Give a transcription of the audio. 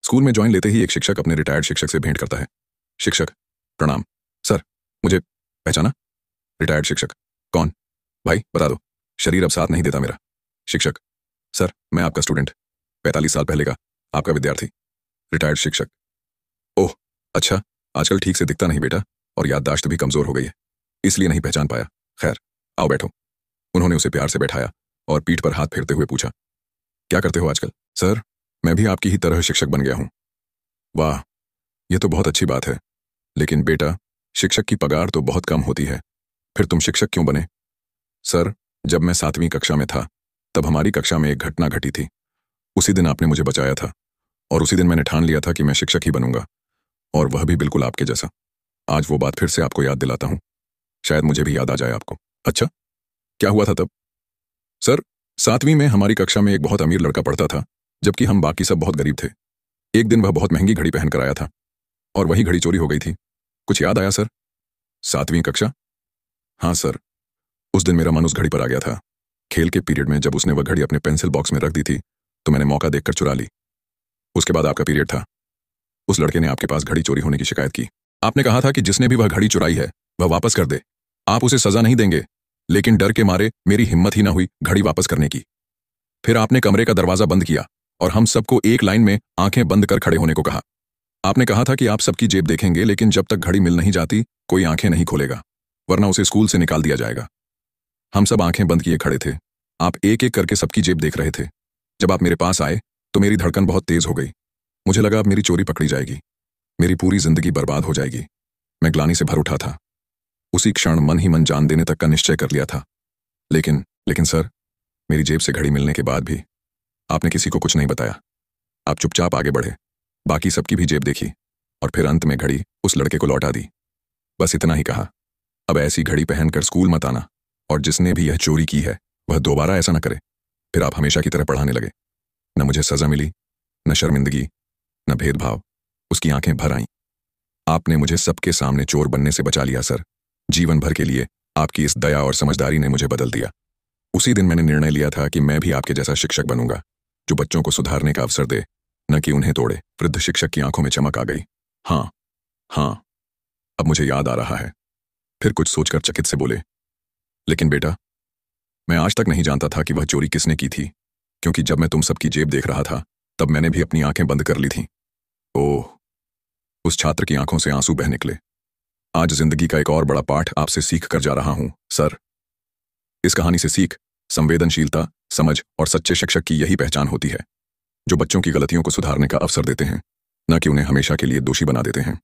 School में join लेते ही एक शिक्षक अपने रिटायर्ड शिक्षक से भेंट करता है। शिक्षक, प्रणाम। सर, मुझे पहचाना? रिटायर्ड शिक्षक, कौन? भाई बता दो, शरीर अब साथ नहीं देता मेरा। शिक्षक, सर मैं आपका स्टूडेंट, 45 साल पहले का, आपका विद्यार्थी। रिटायर्ड शिक्षक, ओह अच्छा, आजकल ठीक से दिखता नहीं बेटा, और याददाश्त भी कमजोर हो गई है, इसलिए नहीं पहचान पाया। खैर आओ बैठो। उन्होंने उसे प्यार से बैठाया और पीठ पर हाथ फेरते हुए पूछा, क्या करते हो आजकल? सर, मैं भी आपकी ही तरह शिक्षक बन गया हूं। वाह, यह तो बहुत अच्छी बात है, लेकिन बेटा शिक्षक की पगार तो बहुत कम होती है, फिर तुम शिक्षक क्यों बने? सर, जब मैं 7वीं कक्षा में था तब हमारी कक्षा में एक घटना घटी थी। उसी दिन आपने मुझे बचाया था और उसी दिन मैंने ठान लिया था कि मैं शिक्षक ही बनूंगा, और वह भी बिल्कुल आपके जैसा। आज वो बात फिर से आपको याद दिलाता हूं, शायद मुझे भी याद आ जाए आपको। अच्छा, क्या हुआ था तब? सर, 7वीं में हमारी कक्षा में एक बहुत अमीर लड़का पढ़ता था, जबकि हम बाकी सब बहुत गरीब थे। एक दिन वह बहुत महंगी घड़ी पहन कर आया था और वही घड़ी चोरी हो गई थी। कुछ याद आया सर? 7वीं कक्षा? हाँ सर, उस दिन मेरा मन उस घड़ी पर आ गया था। खेल के पीरियड में जब उसने वह घड़ी अपने पेंसिल बॉक्स में रख दी थी तो मैंने मौका देखकर चुरा ली। उसके बाद आपका पीरियड था। उस लड़के ने आपके पास घड़ी चोरी होने की शिकायत की। आपने कहा था कि जिसने भी वह घड़ी चुराई है वह वापस कर दे, आप उसे सजा नहीं देंगे, लेकिन डर के मारे मेरी हिम्मत ही ना हुई घड़ी वापस करने की। फिर आपने कमरे का दरवाजा बंद किया और हम सबको एक लाइन में आंखें बंद कर खड़े होने को कहा। आपने कहा था कि आप सबकी जेब देखेंगे, लेकिन जब तक घड़ी मिल नहीं जाती कोई आंखें नहीं खोलेगा, वरना उसे स्कूल से निकाल दिया जाएगा। हम सब आंखें बंद किए खड़े थे। आप एक एक करके सबकी जेब देख रहे थे। जब आप मेरे पास आए तो मेरी धड़कन बहुत तेज हो गई। मुझे लगा अब मेरी चोरी पकड़ी जाएगी, मेरी पूरी जिंदगी बर्बाद हो जाएगी। मैं ग्लानि से भर उठा था। उसी क्षण मन ही मन जान देने तक का निश्चय कर लिया था। लेकिन सर, मेरी जेब से घड़ी मिलने के बाद भी आपने किसी को कुछ नहीं बताया। आप चुपचाप आगे बढ़े, बाकी सबकी भी जेब देखी और फिर अंत में घड़ी उस लड़के को लौटा दी। बस इतना ही कहा, अब ऐसी घड़ी पहनकर स्कूल मत आना, और जिसने भी यह चोरी की है वह दोबारा ऐसा न करे। फिर आप हमेशा की तरह पढ़ाने लगे। न मुझे सजा मिली, न शर्मिंदगी, न भेदभाव। उसकी आंखें भर आईं। आपने मुझे सबके सामने चोर बनने से बचा लिया सर। जीवन भर के लिए आपकी इस दया और समझदारी ने मुझे बदल दिया। उसी दिन मैंने निर्णय लिया था कि मैं भी आपके जैसा शिक्षक बनूंगा, जो बच्चों को सुधारने का अवसर दे, न कि उन्हें तोड़े। वृद्ध शिक्षक की आंखों में चमक आ गई। हाँ, अब मुझे याद आ रहा है। फिर कुछ सोचकर चकित से बोले, लेकिन बेटा, मैं आज तक नहीं जानता था कि वह चोरी किसने की थी, क्योंकि जब मैं तुम सबकी जेब देख रहा था तब मैंने भी अपनी आंखें बंद कर ली थीं। ओह, उस छात्र की आंखों से आंसू बह निकले। आज जिंदगी का एक और बड़ा पाठ आपसे सीख कर जा रहा हूं सर। इस कहानी से सीख संवेदनशीलता, समझ और सच्चे शिक्षक की यही पहचान होती है, जो बच्चों की गलतियों को सुधारने का अवसर देते हैं, न कि उन्हें हमेशा के लिए दोषी बना देते हैं।